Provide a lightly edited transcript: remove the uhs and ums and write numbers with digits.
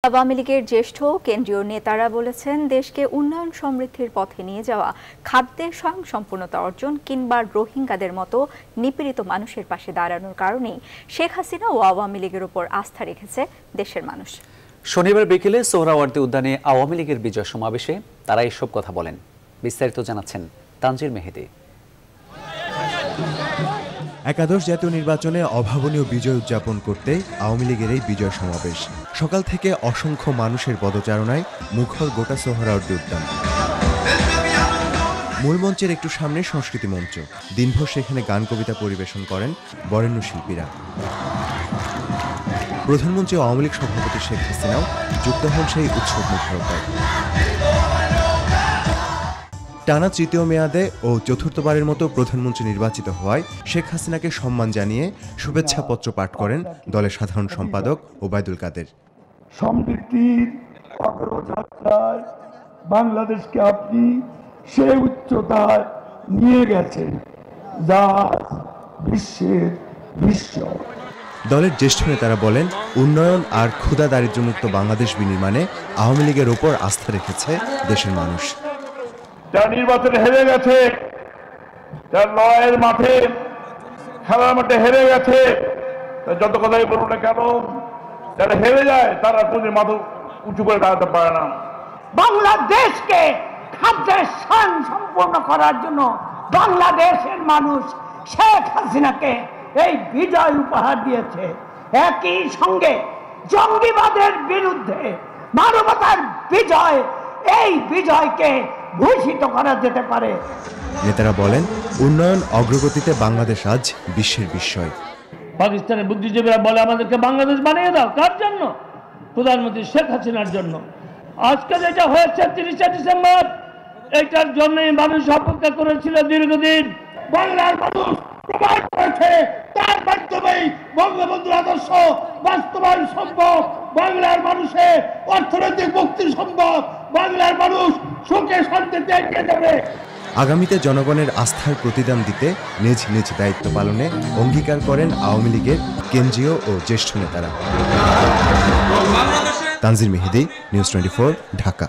আওয়ামী লীগের জ্যেষ্ঠ কেন্দ্রীয় নেতারা বলেছেন, দেশকে উন্নয়ন সমৃদ্ধির পথে নিয়ে যাওয়া, খাদ্যে স্বয়ংসম্পূর্ণতা অর্জন কিংবা রোহিঙ্গাদের মতো নিপীড়িত মানুষের পাশে দাঁড়ানোর কারণেই শেখ হাসিনা ও আওয়ামী লীগের উপর আস্থা রেখেছে দেশের মানুষ। শনিবার বিকেলে সোহরাওয়ার্দী উদ্যানে আওয়ামী লীগের বিজয় সমাবেশে তারা এসব কথা বলেন। বিস্তারিত জানাচ্ছেন তানজির মেহেদী। একাদশ জাতীয় নির্বাচনে অভাবনীয় বিজয় উদযাপন করতে আওয়ামী লীগের এই বিজয় সমাবেশ। সকাল থেকে অসংখ্য মানুষের পদচারণায় মুখর গোটা সোহরাওয়ার্দী উদ্যান। মূল মঞ্চের একটু সামনে সংস্কৃতি মঞ্চ। দিনভর সেখানে গান কবিতা পরিবেশন করেন বরেণ্য শিল্পীরা। প্রধানমন্ত্রী ও আওয়ামী লীগ সভাপতি শেখ হাসিনাও যুক্ত হন সেই উৎসব মুখরতায়। টানা তৃতীয় মেয়াদে ও চতুর্থবারের মতো প্রধানমন্ত্রী নির্বাচিত হওয়ায় শেখ হাসিনাকে সম্মান জানিয়ে শুভেচ্ছাপত্র পাঠ করেন দলের সাধারণ সম্পাদক ওবায়দুল কাদের। সমৃদ্ধির অগ্রযাত্রায় বাংলাদেশকে আপনি সেই উচ্চতায় নিয়ে গেছেন যা বিশ্বের বিস্ময়। দলের জ্যেষ্ঠ নেতারা বলেন, উন্নয়ন আর ক্ষুধা দারিদ্র্যমুক্ত বাংলাদেশ বিনির্মাণে আওয়ামী লীগের ওপর আস্থা রেখেছে দেশের মানুষ। যারা নির্বাচনে হেরে গেছে, যারা লড়াইয়ের মাঠে খেলার মাঠে হেরে গেছে, যত কথাই বলুন না কেন, যারা হেরে যায় তারা কোনো মাথা উঁচু করে দাঁড়াতে পারে না। বাংলাদেশকে খাদ্যের স্বয়ংসম্পূর্ণ করার জন্য বাংলাদেশের মানুষ শেখ হাসিনাকে এই বিজয় উপহার দিয়েছে। একই সঙ্গে জঙ্গিবাদের বিরুদ্ধে মানবতার বিজয়, এই বিজয়কে ভূষিত করা যেতে পারে। নেতারা বলেন, উন্নয়ন অগ্রগতিতে বাংলাদেশ আজ বিশ্বের বিস্ময়। পাকিস্তানের বুদ্ধিজীবীরা বলে আমাদেরকে বাংলাদেশ বানিয়ে দাও। কার জন্য? প্রধানমন্ত্রী শেখ হাসিনার জন্য। আজকে যেটা হয়েছে 30শে ডিসেম্বর, এইটার জন্যই মানুষ অপেক্ষা করেছিল দীর্ঘদিন। বাংলার মানুষ প্রমাণ করেছে তার মাধ্যমেই বঙ্গবন্ধুর আদর্শ বাস্তবায়ন সম্ভব। বাংলার মানুষের অর্থনৈতিক মুক্তি সম্ভব। বাংলার মানুষ সুখে শান্তিতে এগিয়ে যাবে। আগামীতে জনগণের আস্থার প্রতিদান দিতে নিজ নিজ দায়িত্ব পালনে অঙ্গীকার করেন আওয়ামী লীগের কেন্দ্রীয় ও জ্যেষ্ঠ নেতারা। তানজির মেহেদী, নিউজ 24, ঢাকা।